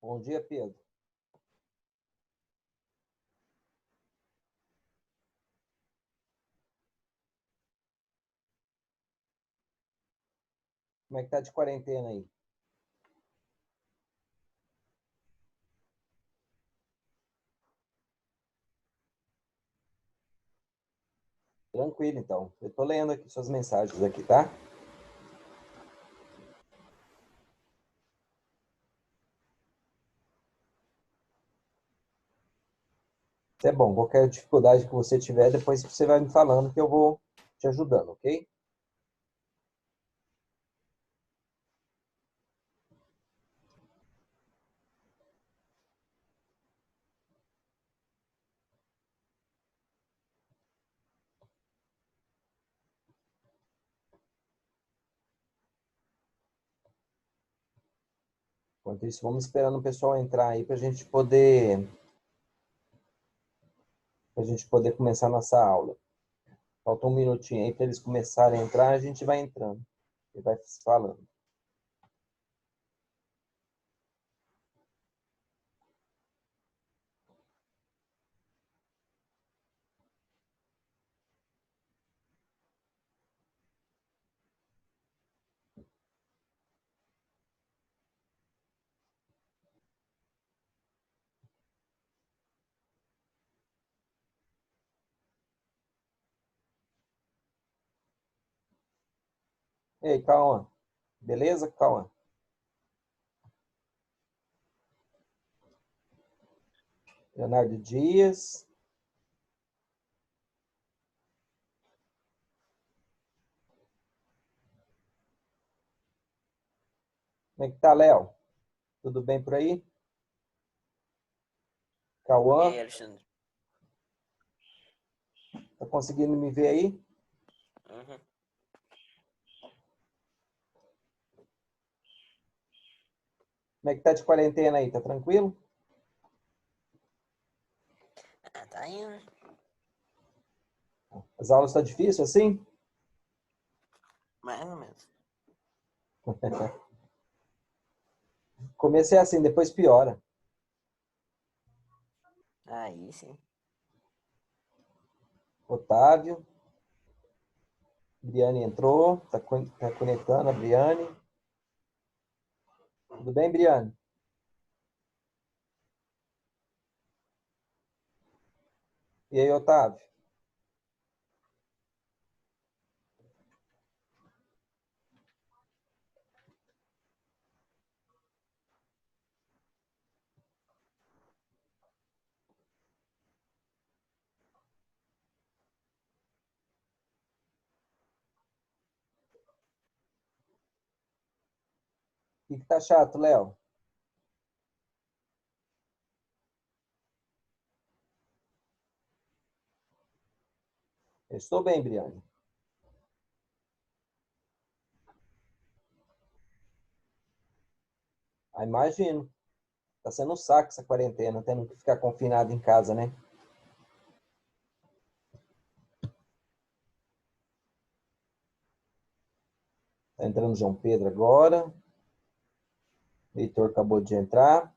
Bom dia, Pedro. Como é que tá de quarentena aí? Tranquilo, então. Eu tô lendo aqui suas mensagens aqui, tá? Isso é bom. Qualquer dificuldade que você tiver, depois você vai me falando que eu vou te ajudando, ok? Enquanto isso, vamos esperando o pessoal entrar aí para a gente poder começar a nossa aula. Falta um minutinho aí para eles começarem a entrar, a gente vai entrando e vai falando. E aí, Cauã? Beleza, Cauã? Leonardo Dias. Como é que tá, Léo? Tudo bem por aí? E Cauã, aí, Alexandre? tá conseguindo me ver aí? Uhum. Como é que tá de quarentena aí? Tá tranquilo? Ah, tá indo, né? As aulas estão difíceis assim? Mais ou menos. Começo é assim, depois piora. Aí sim. Otávio, Briane entrou, tá conectando a Briane. Tudo bem, Briane? E aí, Otávio? O que tá chato, Léo? Eu estou bem, Briane. Ah, imagino. Tá sendo um saco essa quarentena, tendo que ficar confinado em casa, né? Tá entrando o João Pedro agora. O Heitor acabou de entrar.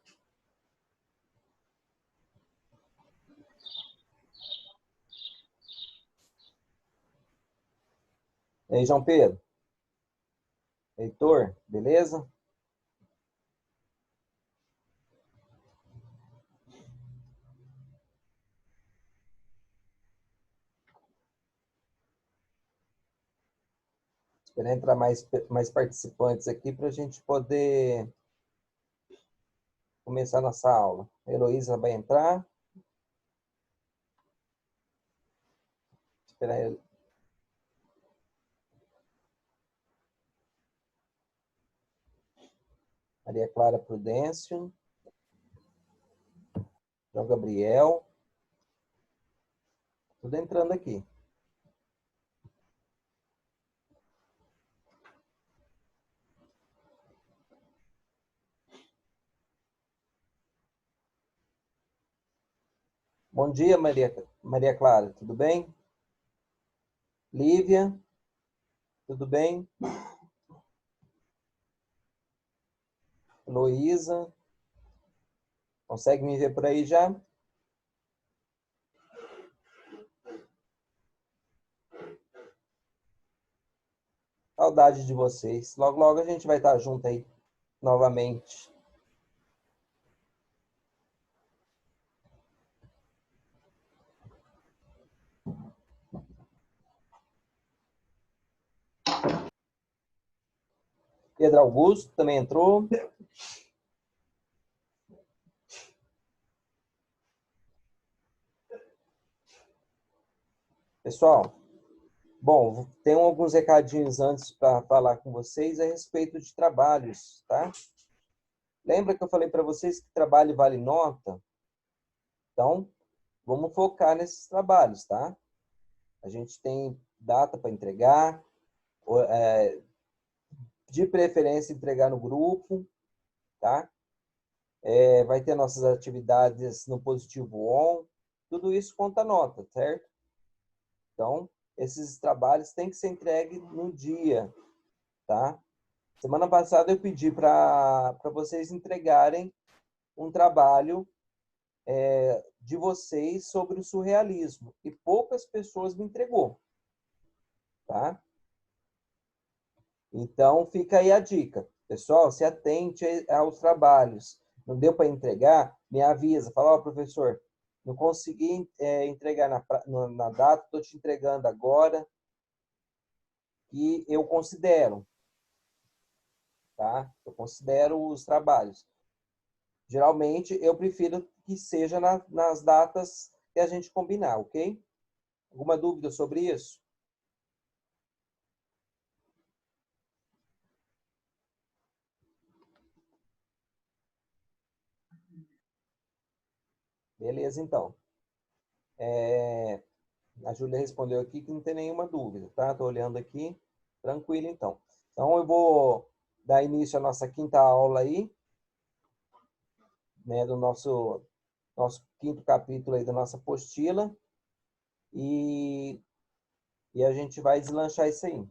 E aí, João Pedro? Heitor, beleza? Esperar entrar mais participantes aqui para a gente poder começar nossa aula. A Heloísa vai entrar. Esperar ele. Maria Clara Prudêncio. João Gabriel. Tudo entrando aqui. Bom dia, Maria Clara. Tudo bem? Lívia. Tudo bem? Heloísa. Consegue me ver por aí já? Saudade de vocês. Logo, logo a gente vai estar junto aí novamente. Pedro Augusto também entrou. Pessoal, bom, tenho alguns recadinhos antes para falar com vocês a respeito de trabalhos, tá? Lembra que eu falei para vocês que trabalho vale nota? Então, vamos focar nesses trabalhos, tá? A gente tem data para entregar, de preferência entregar no grupo, tá? Vai ter nossas atividades no positivo on, tudo isso conta nota, certo? Então, esses trabalhos têm que ser entregues no dia, tá? Semana passada eu pedi para vocês entregarem um trabalho de vocês sobre o surrealismo e poucas pessoas me entregou, tá? Então, fica aí a dica. Pessoal, se atente aos trabalhos. Não deu para entregar? Me avisa. Fala, ó, professor, não consegui entregar na data, estou te entregando agora. E eu considero, tá? Eu considero os trabalhos. Geralmente, eu prefiro que seja nas datas que a gente combinar, ok? Alguma dúvida sobre isso? Beleza, então. A Júlia respondeu aqui que não tem nenhuma dúvida, tá? Estou olhando aqui. Tranquilo, então. Então, eu vou dar início à nossa quinta aula aí, né, do nosso quinto capítulo aí da nossa apostila. E a gente vai deslanchar isso aí.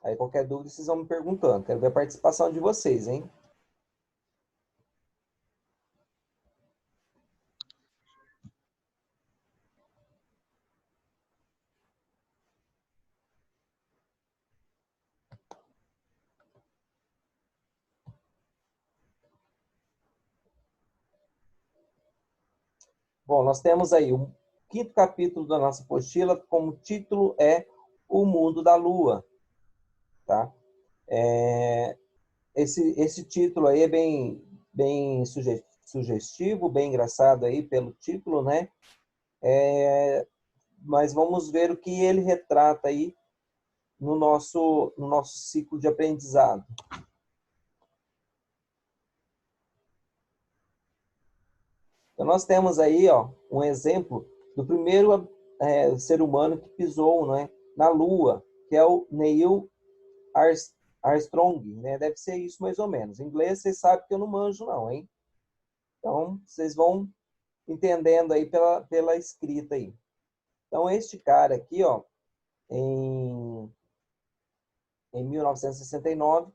Aí, qualquer dúvida, vocês vão me perguntando. Quero ver a participação de vocês, hein? Bom, nós temos aí o quinto capítulo da nossa apostila, como título é O Mundo da Lua, tá? Esse título aí é bem sugestivo, bem engraçado aí pelo título, né? Mas vamos ver o que ele retrata aí no nosso ciclo de aprendizado. Então, nós temos aí, ó, um exemplo do primeiro ser humano que pisou, né, na Lua, que é o Neil Armstrong, né? Deve ser isso mais ou menos. Em inglês, vocês sabem que eu não manjo não, hein? Então, vocês vão entendendo aí pela escrita aí. Então, este cara aqui, ó, em 1969,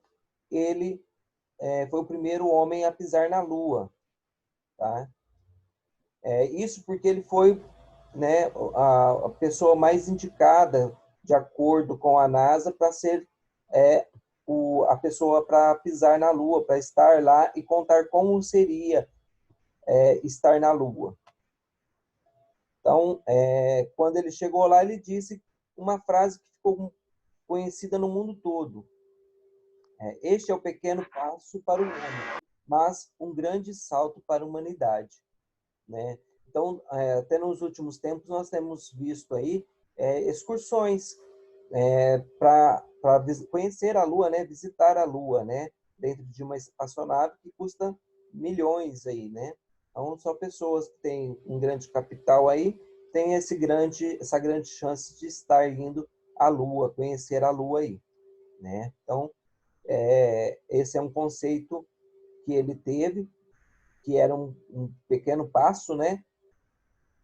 ele foi o primeiro homem a pisar na Lua, tá? Isso porque ele foi, né, a pessoa mais indicada, de acordo com a NASA, para ser a pessoa para pisar na Lua, para estar lá e contar como seria estar na Lua. Então, quando ele chegou lá, ele disse uma frase que ficou conhecida no mundo todo. Este é o pequeno passo para o homem, mas um grande salto para a humanidade, né? Então, até nos últimos tempos, nós temos visto aí excursões para conhecer a Lua, né? Visitar a Lua, né? Dentro de uma espaçonave que custa milhões aí, né? Então, só pessoas que têm um grande capital aí têm essa grande chance de estar indo à Lua, conhecer a Lua aí, né? Então, esse é um conceito que ele teve, que era um pequeno passo, né?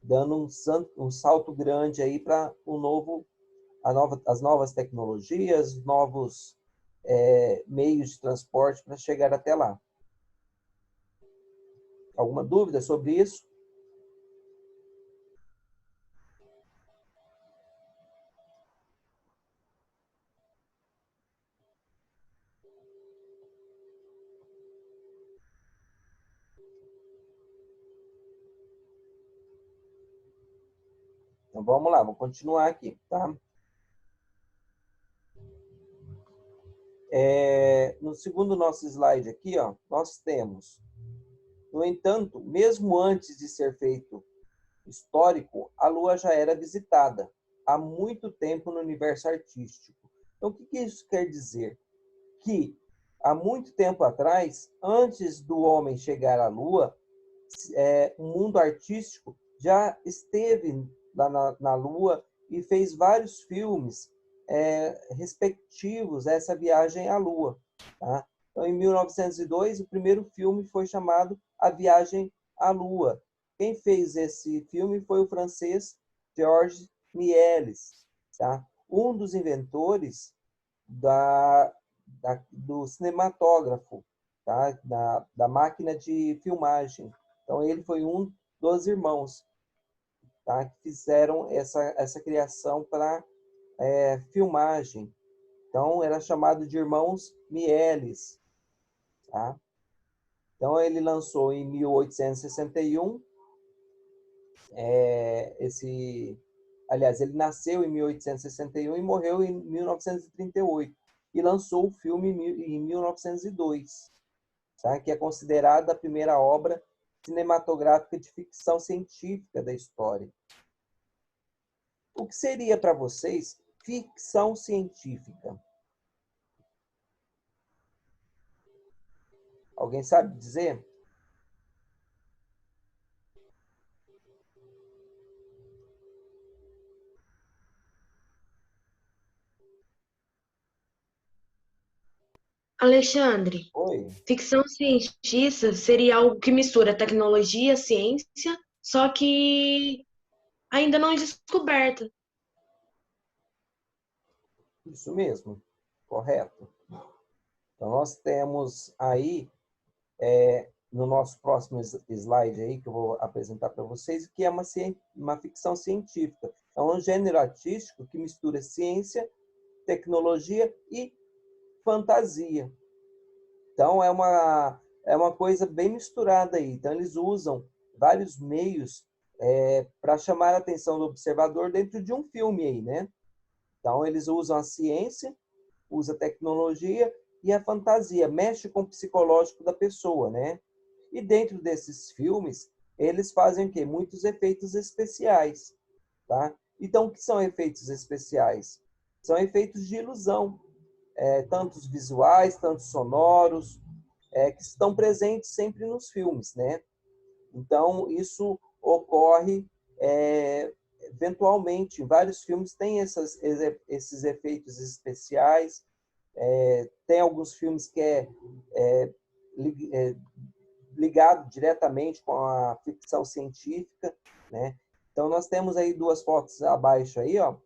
Dando um salto grande aí para as novas tecnologias, novos meios de transporte para chegar até lá. Alguma dúvida sobre isso? Então, vamos lá, vamos continuar aqui, tá? No segundo nosso slide aqui, ó, nós temos, no entanto, mesmo antes de ser feito histórico, a Lua já era visitada há muito tempo no universo artístico. Então, o que isso quer dizer? Que há muito tempo atrás, antes do homem chegar à Lua, o mundo artístico já esteve lá na Lua e fez vários filmes respectivos a essa viagem à Lua. Tá? Então, em 1902, o primeiro filme foi chamado A Viagem à Lua. Quem fez esse filme foi o francês Georges Méliès, tá? Um dos inventores do cinematógrafo, tá? Da máquina de filmagem. Então, ele foi um dos irmãos, tá? Que fizeram essa criação para filmagem. Então, era chamado de irmãos Méliès. Tá? Então, ele lançou em 1861 aliás, ele nasceu em 1861 e morreu em 1938 e lançou o filme em 1902, tá? Que é considerada a primeira obra cinematográfica de ficção científica da história. O que seria para vocês ficção científica? Alguém sabe dizer? Alexandre, Oi? ficção cientista seria algo que mistura tecnologia, ciência, só que ainda não é descoberta. Isso mesmo, correto. Então, nós temos aí, no nosso próximo slide aí, que eu vou apresentar para vocês, que é uma ficção científica. É um gênero artístico que mistura ciência, tecnologia e fantasia. Então, é uma coisa bem misturada aí. Então, eles usam vários meios para chamar a atenção do observador dentro de um filme aí, né? Então, eles usam a ciência, usa a tecnologia e a fantasia, mexe com o psicológico da pessoa, né? E dentro desses filmes, eles fazem o quê? Muitos efeitos especiais, tá? Então, o que são efeitos especiais? São efeitos de ilusão, tanto visuais, tanto sonoros, que estão presentes sempre nos filmes, né? Então, isso ocorre eventualmente. Em vários filmes tem esses efeitos especiais. Tem alguns filmes que é ligado diretamente com a ficção científica, né? Então, nós temos aí duas fotos abaixo aí, ó,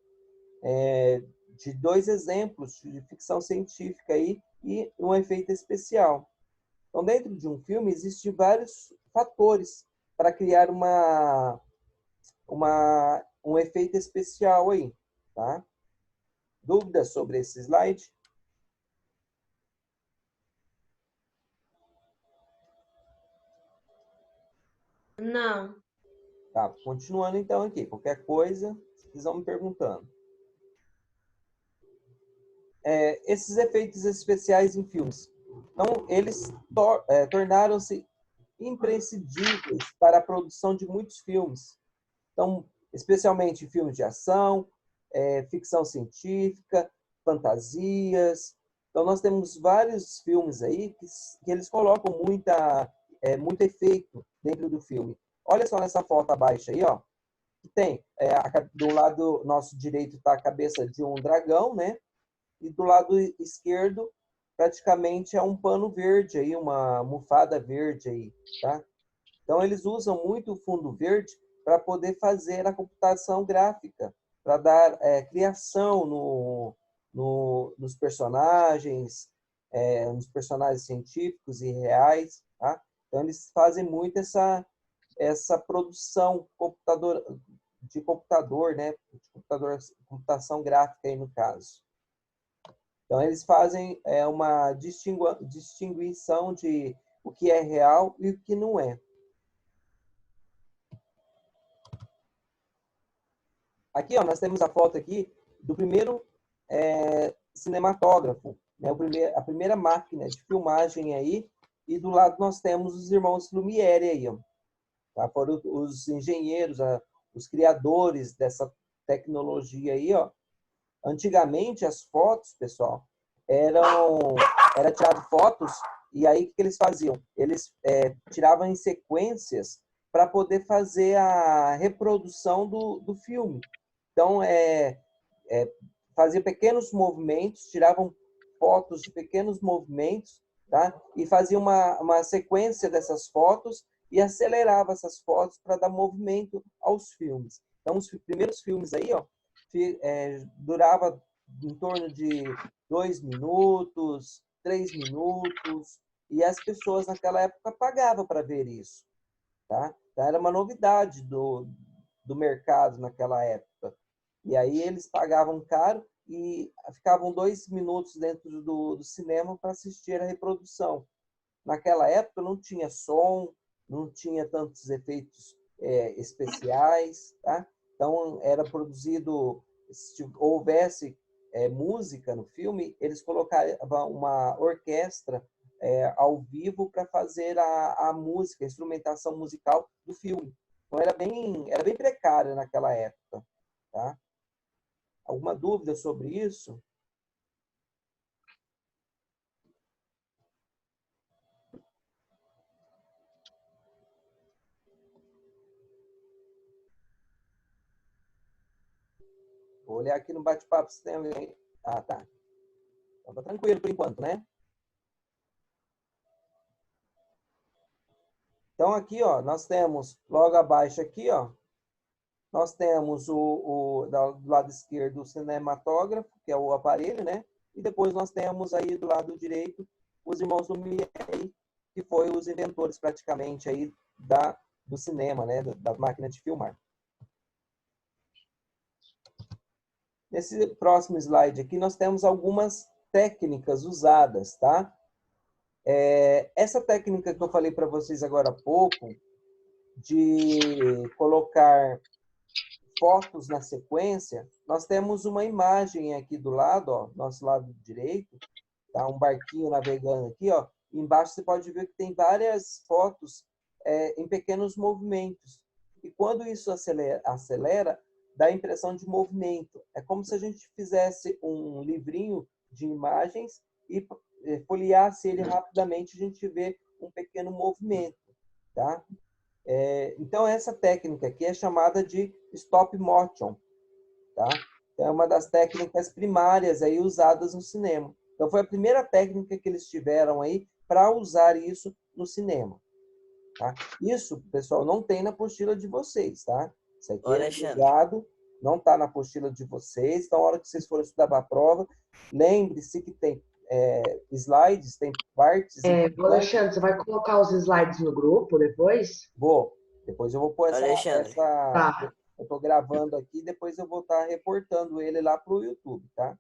de dois exemplos de ficção científica aí e um efeito especial. Então, dentro de um filme, existem vários fatores para criar um efeito especial aí, tá? Dúvidas sobre esse slide? Não. Tá, continuando então aqui. Qualquer coisa, vocês vão me perguntando. Esses efeitos especiais em filmes. Então, eles tornaram-se imprescindíveis para a produção de muitos filmes. Então, especialmente filmes de ação, ficção científica, fantasias. Então, nós temos vários filmes aí que eles colocam muito efeito dentro do filme. Olha só nessa foto abaixo aí, ó. Que tem, do lado nosso direito está a cabeça de um dragão, né? E do lado esquerdo, praticamente é um pano verde aí, uma almofada verde aí, tá? Então, eles usam muito o fundo verde para poder fazer a computação gráfica, para dar criação nos personagens científicos e reais, tá? Então, eles fazem muito essa produção de computador, né? Computação gráfica, aí no caso. Então, eles fazem uma distinguição de o que é real e o que não é. Aqui, ó, nós temos a foto aqui do primeiro cinematógrafo, né? A primeira máquina de filmagem aí, e do lado nós temos os irmãos Lumière aí, ó. Tá? Foram os engenheiros, os criadores dessa tecnologia aí, ó. Antigamente, as fotos, pessoal, era tirado fotos, e aí o que eles faziam? Eles tiravam em sequências para poder fazer a reprodução do filme. Então, fazia pequenos movimentos, tiravam fotos de pequenos movimentos, tá? E fazia uma sequência dessas fotos e acelerava essas fotos para dar movimento aos filmes. Então, os primeiros filmes aí, ó, durava em torno de 2 minutos, 3 minutos, e as pessoas naquela época pagavam para ver isso, tá? Então, era uma novidade do mercado naquela época. E aí eles pagavam caro e ficavam 2 minutos dentro do cinema para assistir a reprodução. Naquela época não tinha som, não tinha tantos efeitos especiais, tá? Então era produzido, se houvesse música no filme, eles colocavam uma orquestra ao vivo para fazer a música, a instrumentação musical do filme. Então era bem precário naquela época, tá? Alguma dúvida sobre isso? Vou olhar aqui no bate-papo se tem alguém. Ah, tá. Então tá tranquilo por enquanto, né? Então aqui, ó, nós temos logo abaixo aqui, ó, nós temos do lado esquerdo o cinematógrafo, que é o aparelho, né? E depois nós temos aí do lado direito os irmãos Lumière, que foram os inventores praticamente aí do cinema, né? Da máquina de filmar. Nesse próximo slide aqui, nós temos algumas técnicas usadas, tá? Essa técnica que eu falei para vocês agora há pouco, de colocar fotos na sequência, nós temos uma imagem aqui do lado, ó, nosso lado direito, tá? Um barquinho navegando aqui, ó. Embaixo você pode ver que tem várias fotos em pequenos movimentos. E quando isso acelera, dá a impressão de movimento. É como se a gente fizesse um livrinho de imagens e folheasse ele rapidamente, a gente vê um pequeno movimento, tá? Então, essa técnica aqui é chamada de stop motion, tá? Então, é uma das técnicas primárias aí usadas no cinema. Então, foi a primeira técnica que eles tiveram aí para usar isso no cinema, tá? Isso, pessoal, não tem na apostila de vocês, tá? Isso aqui é obrigado, não está na apostila de vocês. Então, a hora que vocês forem estudar para a prova, lembre-se que tem slides, tem partes. Alexandre, você vai colocar os slides no grupo depois? Vou. Depois eu vou pôr Alexandre. Tá. Eu estou gravando aqui, depois eu vou estar reportando ele lá pro YouTube, tá?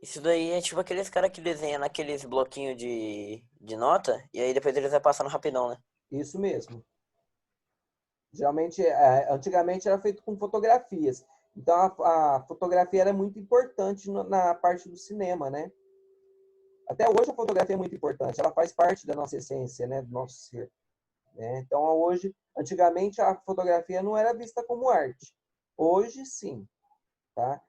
Isso daí é tipo aqueles caras que desenham naqueles bloquinhos de nota, e aí depois eles vai passando rapidão, né? Isso mesmo. Geralmente, antigamente era feito com fotografias. Então, a fotografia era muito importante na parte do cinema, né? Até hoje a fotografia é muito importante. Ela faz parte da nossa essência, né? Do nosso ser. Né? Então, hoje, antigamente, a fotografia não era vista como arte. Hoje, sim. Tá?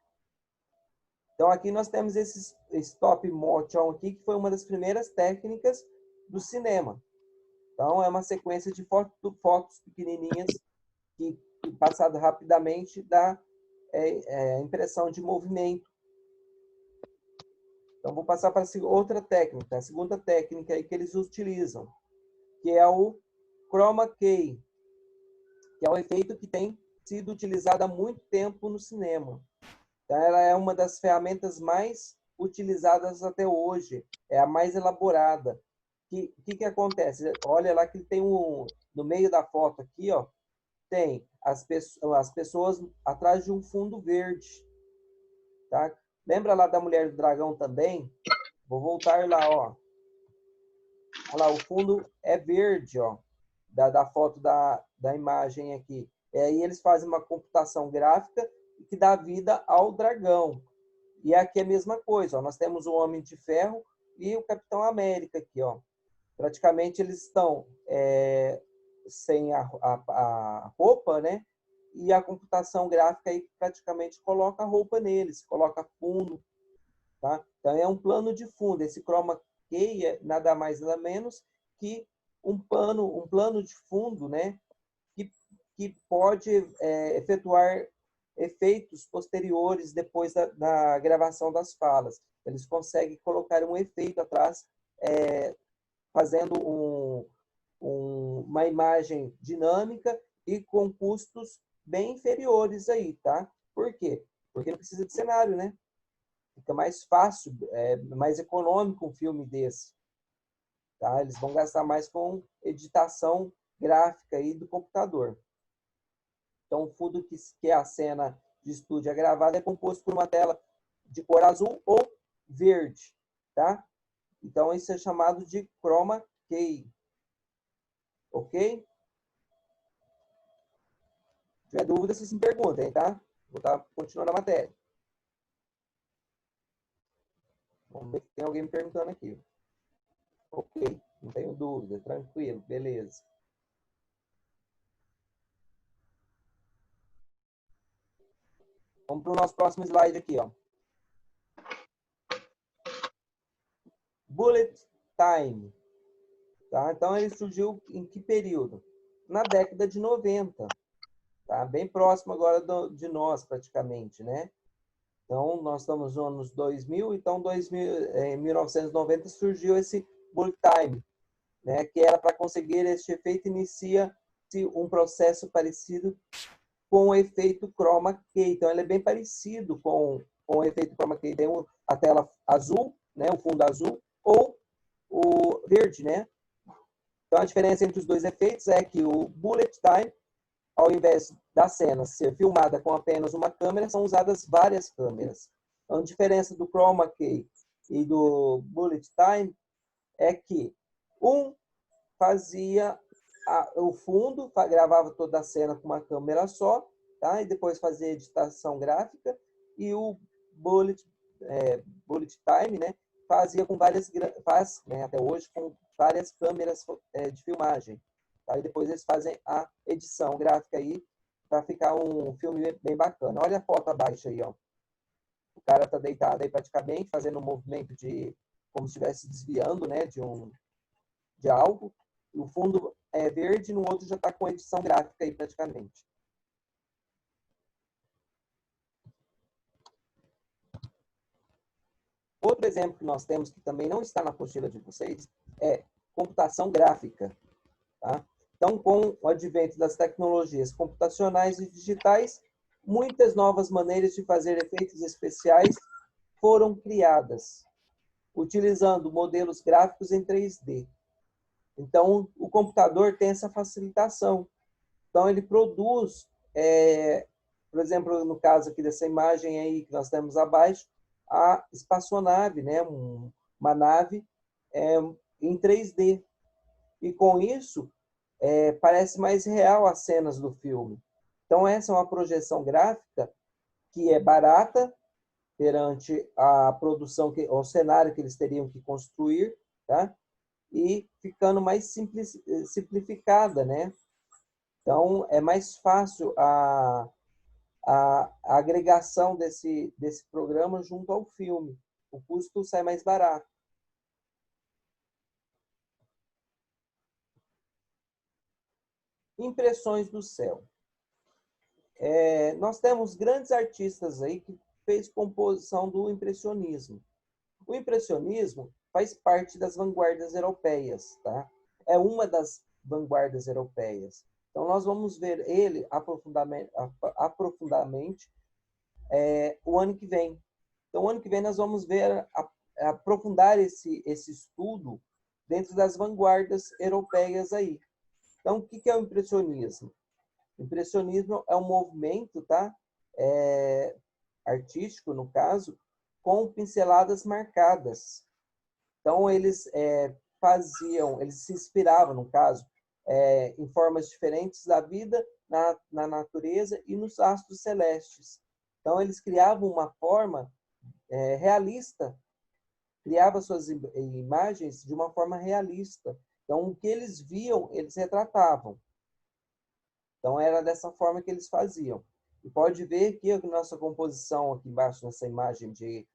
Então, aqui nós temos esse stop motion aqui, que foi uma das primeiras técnicas do cinema. Então, é uma sequência de fotos pequenininhas que, passado rapidamente, dá impressão de movimento. Então, vou passar para outra técnica, a segunda técnica aí que eles utilizam, que é o chroma key, que é um efeito que tem sido utilizado há muito tempo no cinema. Então, ela é uma das ferramentas mais utilizadas até hoje, é a mais elaborada. que acontece? Olha lá que tem no meio da foto aqui, ó, tem as pessoas atrás de um fundo verde, tá? Lembra lá da Mulher do Dragão também? Vou voltar lá, ó. Olha lá, o fundo é verde, ó, da foto da imagem aqui. E aí eles fazem uma computação gráfica que dá vida ao dragão. E aqui é a mesma coisa, ó. Nós temos o Homem de Ferro e o Capitão América aqui, ó. Praticamente eles estão sem a roupa, né? E a computação gráfica aí praticamente coloca a roupa neles, coloca fundo, tá? Então é um plano de fundo. Esse chroma key é nada mais nada menos que um plano de fundo, né? Que pode efetuar efeitos posteriores depois da gravação das falas. Eles conseguem colocar um efeito atrás, fazendo uma imagem dinâmica e com custos bem inferiores aí, tá? Por quê? Porque não precisa de cenário, né? Fica mais fácil, mais econômico um filme desse. Tá? Eles vão gastar mais com editação gráfica aí do computador. Então, o fundo que a cena de estúdio é gravada é composto por uma tela de cor azul ou verde, tá? Então, isso é chamado de chroma key. Ok? Se tiver dúvida, vocês me perguntem, tá? Vou estar continuando a matéria. Vamos ver se tem alguém me perguntando aqui. Ok, não tenho dúvida, tranquilo, beleza. Vamos para o nosso próximo slide aqui, ó. Bullet time. Tá? Então, ele surgiu em que período? Na década de 90. Tá? Bem próximo agora de nós, praticamente, né? Então, nós estamos nos anos 2000, então em 1990 surgiu esse bullet time, né? Que era para conseguir este efeito, inicia-se um processo parecido com o efeito chroma key. Então, ele é bem parecido com o efeito chroma key. Tem a tela azul, né? O fundo azul, ou o verde, né? Então, a diferença entre os dois efeitos é que o bullet time, ao invés da cena ser filmada com apenas uma câmera, são usadas várias câmeras. Então, a diferença do chroma key e do bullet time é que um fazia o fundo, gravava toda a cena com uma câmera só, tá? E depois fazia editação gráfica, e o bullet time, né? Fazia com faz, né, até hoje, com várias câmeras de filmagem. Tá? E depois eles fazem a edição gráfica aí para ficar um filme bem bacana. Olha a foto abaixo aí, ó. O cara está deitado aí praticamente, fazendo um movimento como se estivesse desviando, né, de algo. E o fundo é verde, no outro já está com edição gráfica aí praticamente. Outro exemplo que nós temos, que também não está na apostila de vocês, é computação gráfica. Tá? Então, com o advento das tecnologias computacionais e digitais, muitas novas maneiras de fazer efeitos especiais foram criadas, utilizando modelos gráficos em 3D. Então, o computador tem essa facilitação. Então, ele produz, por exemplo, no caso aqui dessa imagem aí que nós temos abaixo, a espaçonave, né? Uma nave em 3D. E com isso, parece mais real as cenas do filme. Então, essa é uma projeção gráfica que é barata perante a produção, o cenário que eles teriam que construir, tá? E ficando mais simplificada, né? Então, é mais fácil a agregação desse programa junto ao filme. O custo sai mais barato. Impressões do céu. Nós temos grandes artistas aí que fez composição do impressionismo. O impressionismo faz parte das vanguardas europeias, tá? É uma das vanguardas europeias. Então, nós vamos ver ele aprofundadamente o ano que vem. Então, o ano que vem nós vamos ver aprofundar esse estudo dentro das vanguardas europeias aí. Então, o que é o impressionismo? O impressionismo é um movimento, tá? Artístico, no caso, com pinceladas marcadas. Então, eles eles se inspiravam, no caso, em formas diferentes da vida, na natureza e nos astros celestes. Então, eles criavam uma forma realista, criavam suas imagens de uma forma realista. Então, o que eles viam, eles retratavam. Então, era dessa forma que eles faziam. E pode ver aqui a nossa composição, aqui embaixo, nessa imagem de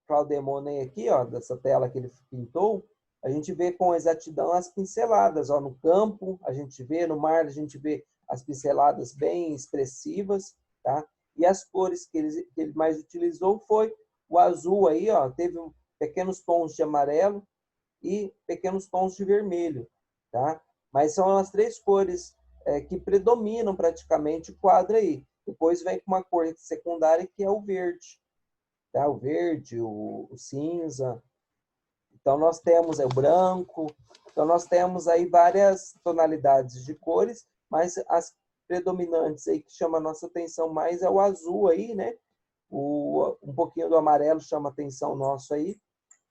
Claude Monet, aqui, ó, dessa tela que ele pintou, a gente vê com exatidão as pinceladas. Ó, no campo, a gente vê, no mar, a gente vê as pinceladas bem expressivas, tá? E as cores que ele mais utilizou foi o azul aí, ó, teve pequenos tons de amarelo e pequenos tons de vermelho, tá? Mas são as três cores que predominam praticamente o quadro aí. Depois vem com uma cor secundária que é o verde, tá? O verde, o cinza. Então nós temos o branco. Então nós temos aí várias tonalidades de cores, mas as predominantes aí que chamam a nossa atenção mais é o azul aí, né? Um pouquinho do amarelo chama a atenção nosso aí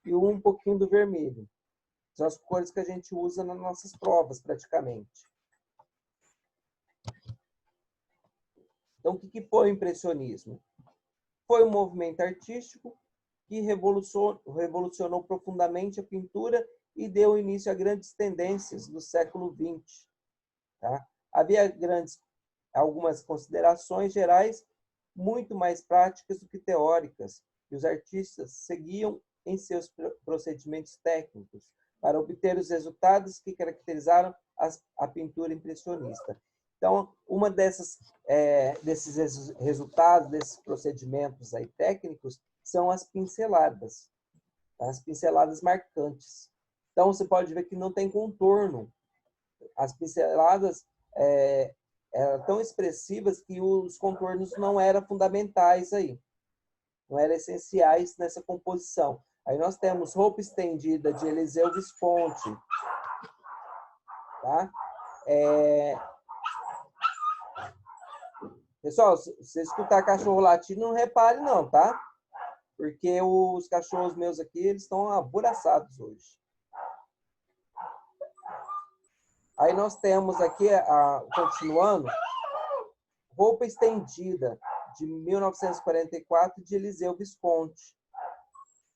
e um pouquinho do vermelho. São as cores que a gente usa nas nossas provas, praticamente. Então, o que foi o impressionismo? Foi um movimento artístico que revolucionou profundamente a pintura e deu início a grandes tendências do século XX. Tá? Havia algumas considerações gerais muito mais práticas do que teóricas, que os artistas seguiam em seus procedimentos técnicos para obter os resultados que caracterizaram a pintura impressionista. Então, uma desses resultados, desses procedimentos aí técnicos, são as pinceladas marcantes. Então, você pode ver que não tem contorno. As pinceladas eram tão expressivas que os contornos não eram fundamentais aí, não eram essenciais nessa composição. Aí nós temos Roupa Estendida, de Eliseu Visconti. Tá? Pessoal, se você escutar cachorro latindo, não repare não, tá? Porque os cachorros meus aqui, eles estão aboraçados hoje. Aí nós temos aqui, continuando, Roupa Estendida, de 1944, de Eliseu Visconti.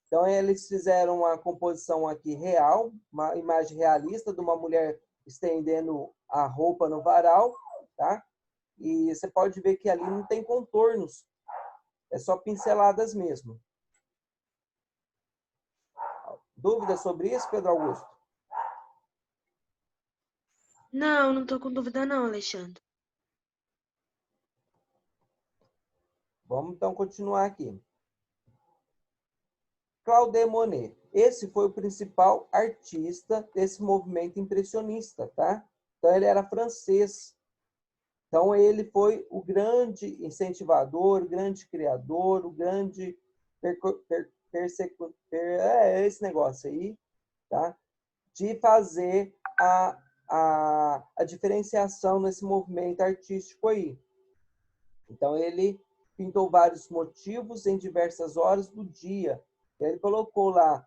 Então, eles fizeram uma composição aqui real, uma imagem realista de uma mulher estendendo a roupa no varal, tá? E você pode ver que ali não tem contornos, é só pinceladas mesmo. Dúvida sobre isso, Pedro Augusto? Não estou com dúvida não, Alexandre. Vamos então continuar aqui. Claude Monet. Esse foi o principal artista desse movimento impressionista, tá? Então ele era francês. Então ele foi o grande incentivador, o grande criador, o grande esse negócio aí, tá? De fazer a diferenciação nesse movimento artístico aí. Então ele pintou vários motivos em diversas horas do dia. Ele colocou lá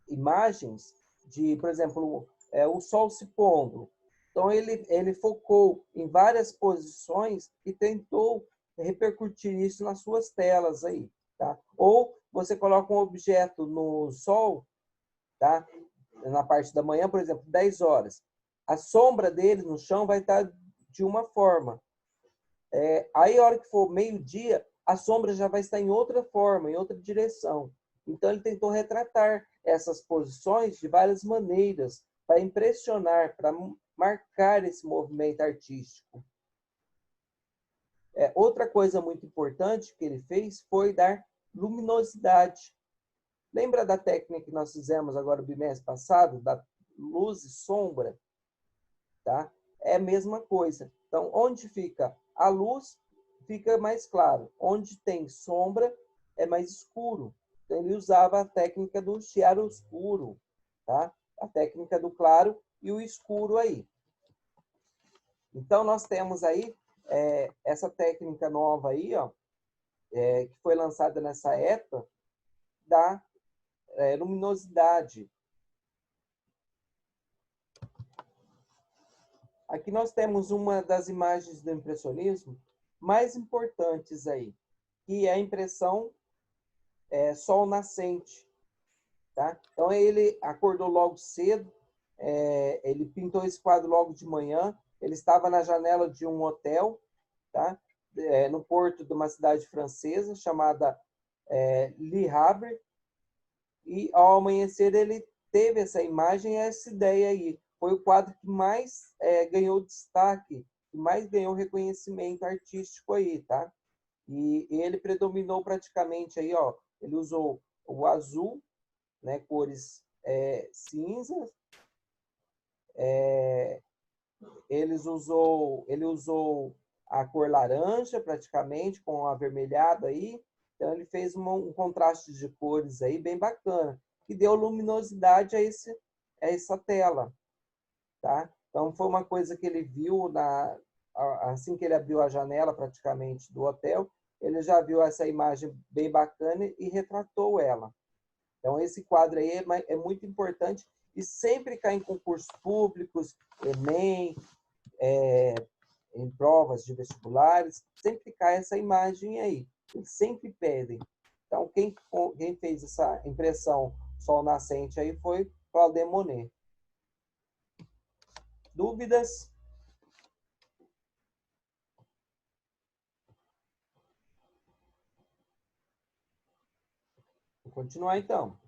imagens de, por exemplo, o sol se pondo. Então, ele focou em várias posições e tentou repercutir isso nas suas telas aí, tá? Ou você coloca um objeto no sol, tá? Na parte da manhã, por exemplo, 10 horas. A sombra dele no chão vai estar de uma forma. Aí, a hora que for meio-dia, a sombra já vai estar em outra forma, em outra direção. Então, ele tentou retratar essas posições de várias maneiras para impressionar, para marcar esse movimento artístico. Outra coisa muito importante que ele fez foi dar luminosidade. Lembra da técnica que nós fizemos agora no bimestre passado, da luz e sombra? Tá? É a mesma coisa. Então, onde fica a luz, fica mais claro. Onde tem sombra, é mais escuro. ele usava a técnica do chiaroscuro, tá? A técnica do claro e o escuro aí. Então, nós temos aí essa técnica nova aí, ó, que foi lançada nessa época, da luminosidade. Aqui nós temos uma das imagens do impressionismo mais importantes aí, que é a impressão sol nascente. Tá? Então, ele acordou logo cedo, ele pintou esse quadro logo de manhã, ele estava na janela de um hotel, tá? No porto de uma cidade francesa chamada Le Havre, e ao amanhecer ele teve essa imagem, essa ideia aí. Foi o quadro que mais ganhou destaque, que mais ganhou reconhecimento artístico aí, tá? E ele predominou praticamente aí, ó, ele usou o azul, né, cores cinzas, ele usou a cor laranja praticamente com avermelhado aí, então ele fez um contraste de cores aí bem bacana, que deu luminosidade a essa tela, tá? Então foi uma coisa que ele viu assim que ele abriu a janela praticamente do hotel, ele já viu essa imagem bem bacana e retratou ela. Então, esse quadro aí é muito importante e sempre cai em concursos públicos, Enem, em provas de vestibulares, sempre cai essa imagem aí. Eles sempre pedem. Então, quem fez essa impressão sol nascente aí foi Claude Monet. Dúvidas? Vou continuar, então.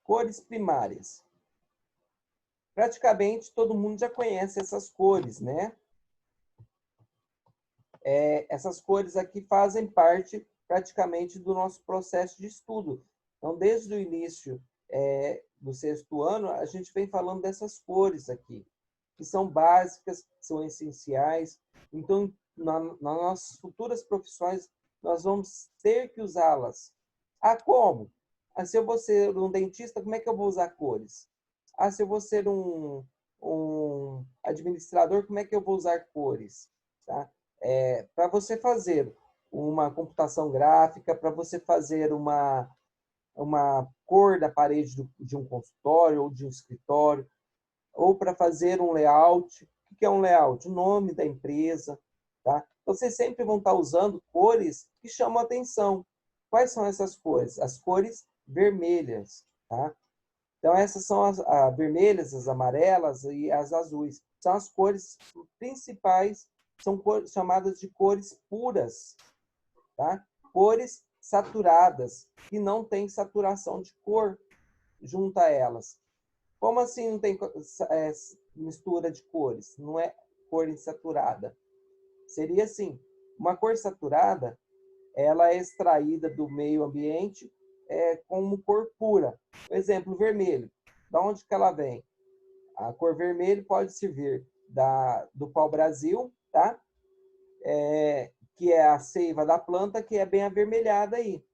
Cores primárias. Praticamente todo mundo já conhece essas cores, né? Essas cores aqui fazem parte praticamente do nosso processo de estudo. Então, desde o início do 6º ano, a gente vem falando dessas cores aqui, que são básicas, são essenciais. Então, nas nossas futuras profissões, nós vamos ter que usá-las. Como? Se eu vou ser um dentista, como é que eu vou usar cores? Se eu vou ser um administrador, como é que eu vou usar cores? Tá? Para você fazer uma computação gráfica, para você fazer uma cor da parede de um consultório ou de um escritório, ou para fazer um layout. O que é um layout? O nome da empresa. Tá? Vocês sempre vão estar usando cores que chamam a atenção. Quais são essas cores? As cores vermelhas. Tá? Então, essas são as vermelhas, as amarelas e as azuis. São as cores principais, são chamadas de cores puras. Tá? Cores saturadas, que não tem saturação de cor junto a elas. Como assim não tem mistura de cores? Não é cor insaturada. Seria assim, uma cor saturada, ela é extraída do meio ambiente como cor pura. Por exemplo, vermelho. Da onde que ela vem? A cor vermelho pode se vir do pau-brasil, tá? Que é a seiva da planta, que é bem avermelhada aí.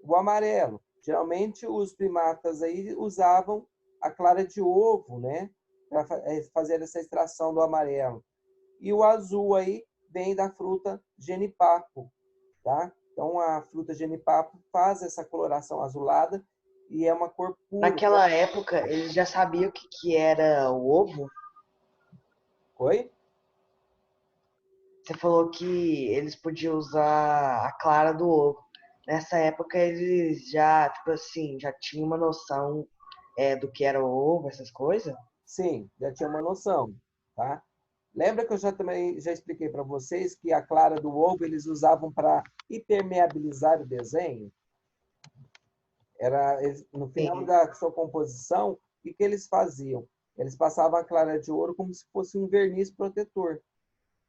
O amarelo. Geralmente, os primatas aí usavam a clara de ovo, né? Para fazer essa extração do amarelo. E o azul aí vem da fruta genipapo, tá? Então, a fruta genipapo faz essa coloração azulada e é uma cor pura. Naquela época, eles já sabiam o que era o ovo? Oi? Você falou que eles podiam usar a clara do ovo. Nessa época, eles já, tipo assim, já tinham uma noção do que era o ovo, essas coisas? Sim, já tinha uma noção, tá? Lembra que eu também já expliquei para vocês que a clara do ovo eles usavam para impermeabilizar o desenho? No final da sua composição, o que eles faziam? Eles passavam a clara de ouro como se fosse um verniz protetor,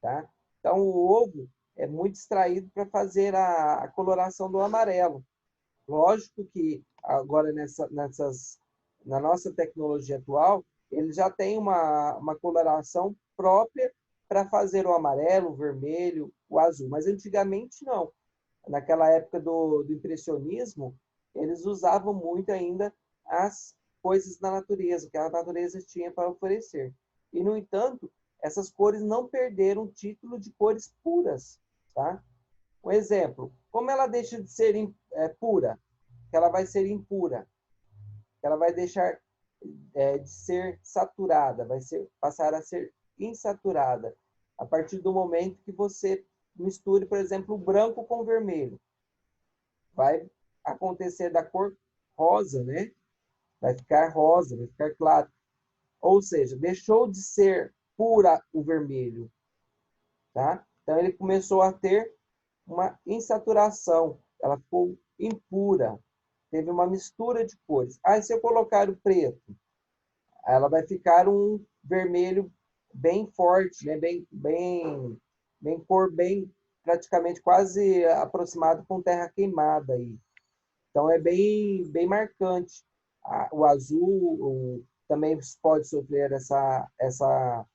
tá? Então, o ovo é muito extraído para fazer a coloração do amarelo. Lógico que agora na nossa tecnologia atual, ele já tem uma coloração própria para fazer o amarelo, o vermelho, o azul. Mas antigamente não. Naquela época do impressionismo, eles usavam muito ainda as coisas da natureza, que a natureza tinha para oferecer. E, no entanto, essas cores não perderam o título de cores puras. Tá? Um exemplo, como ela deixa de ser pura? Que ela vai ser impura. Que ela vai deixar de ser saturada, passar a ser insaturada. A partir do momento que você misture, por exemplo, o branco com o vermelho. Vai acontecer da cor rosa, né? Vai ficar rosa, vai ficar claro. Ou seja, deixou de ser pura o vermelho, tá? Então ele começou a ter uma insaturação, ela ficou impura, teve uma mistura de cores. Aí se eu colocar o preto, ela vai ficar um vermelho bem forte, né? Bem cor bem praticamente quase aproximado com terra queimada aí. Então é bem marcante. O azul também pode sofrer essa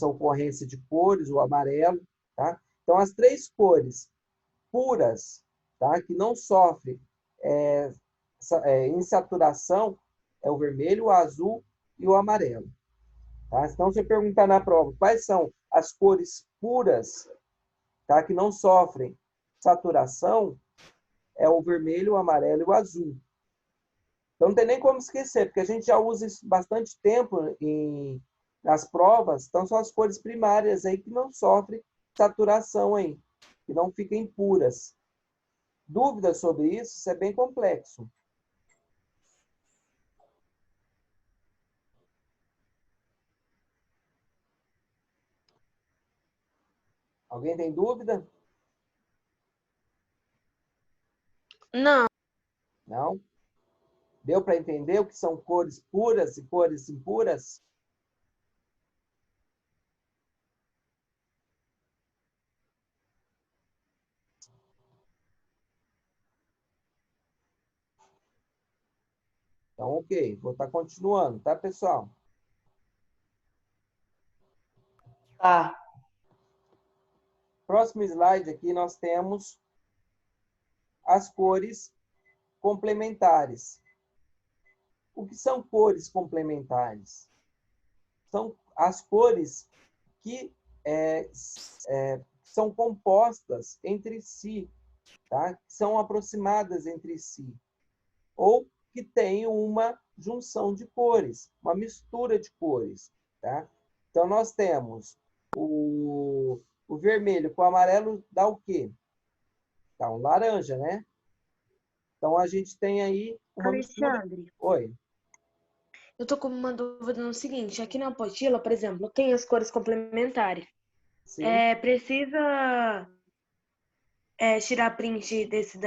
ocorrência de cores, o amarelo, tá? Então as três cores puras, tá? Que não sofrem insaturação é o vermelho, o azul e o amarelo. Tá? Então, se eu perguntar na prova quais são as cores puras, tá? Que não sofrem saturação, é o vermelho, o amarelo e o azul. Então, não tem nem como esquecer, porque a gente já usa isso bastante tempo nas provas. Então, são as cores primárias aí que não sofrem saturação aí, que não ficam impuras. Dúvidas sobre isso? Isso é bem complexo. Alguém tem dúvida? Não. Não? Deu para entender o que são cores puras e cores impuras? Então, ok. Vou estar continuando, tá, pessoal? Tá. Próximo slide aqui, nós temos as cores complementares. O que são cores complementares? São as cores que são compostas entre si, tá? São aproximadas entre si, ou que têm uma junção de cores, uma mistura de cores, tá? Então, nós temos o vermelho com o amarelo dá o quê? Dá um laranja, né? Então, a gente tem aí uma mistura... Alexandre, Oi. eu tô com uma dúvida no seguinte, aqui na apostila, por exemplo, tem as cores complementares. Sim. Precisa tirar print desse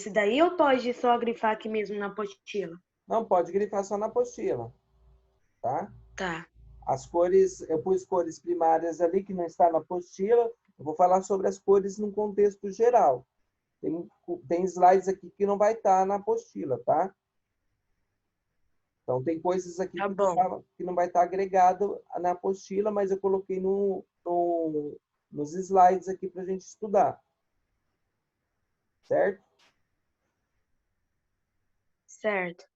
daí ou pode só grifar aqui mesmo na apostila? Não, pode grifar só na apostila, tá? Tá. As cores, eu pus cores primárias ali que não está na apostila. Eu vou falar sobre as cores num contexto geral. Tem slides aqui que não vai estar na apostila, tá? Então, tem coisas aqui Tá bom. que não vai estar agregado na apostila, mas eu coloquei nos slides aqui para a gente estudar. Certo? Certo.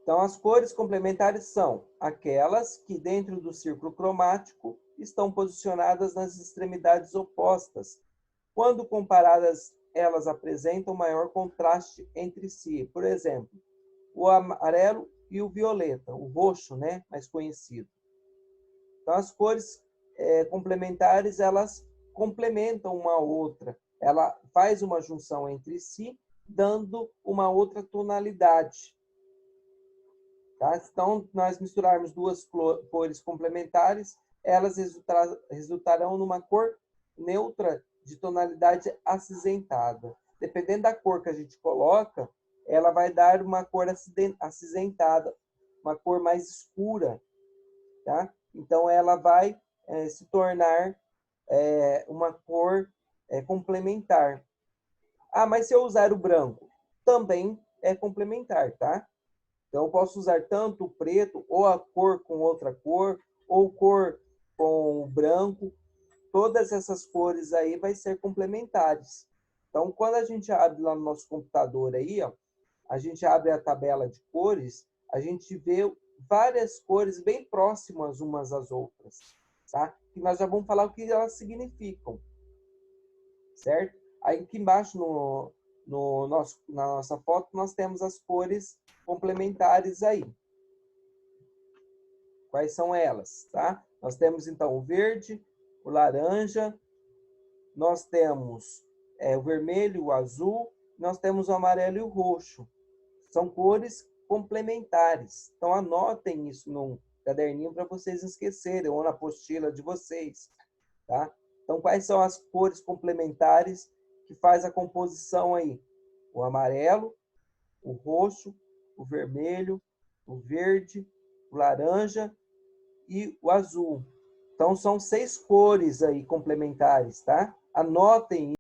Então, as cores complementares são aquelas que, dentro do círculo cromático, estão posicionadas nas extremidades opostas. Quando comparadas, elas apresentam maior contraste entre si. Por exemplo, o amarelo e o violeta, o roxo, né, mais conhecido. Então, as cores complementares, elas complementam uma a outra. Ela faz uma junção entre si, dando uma outra tonalidade. Tá? Então, nós misturarmos duas cores complementares, elas resultarão numa cor neutra de tonalidade acinzentada. Dependendo da cor que a gente coloca, ela vai dar uma cor acinzentada, uma cor mais escura. Tá? Então, ela vai se tornar uma cor complementar. Ah, mas se eu usar o branco, também é complementar, tá? Então, eu posso usar tanto o preto, ou a cor com outra cor, ou cor com branco. Todas essas cores aí vai ser complementares. Então, quando a gente abre lá no nosso computador aí, ó, a gente abre a tabela de cores, a gente vê várias cores bem próximas umas às outras, tá? E nós já vamos falar o que elas significam, certo? Aí aqui embaixo na nossa foto nós temos as cores complementares aí. Quais são elas, tá? Nós temos então o verde, o laranja, nós temos o vermelho, o azul, nós temos o amarelo e o roxo. São cores complementares. Então, anotem isso num caderninho para vocês não esquecerem, ou na apostila de vocês. Tá? Então, quais são as cores complementares que faz a composição aí? O amarelo, o roxo, o vermelho, o verde, o laranja e o azul. Então, são 6 cores aí complementares, tá? Anotem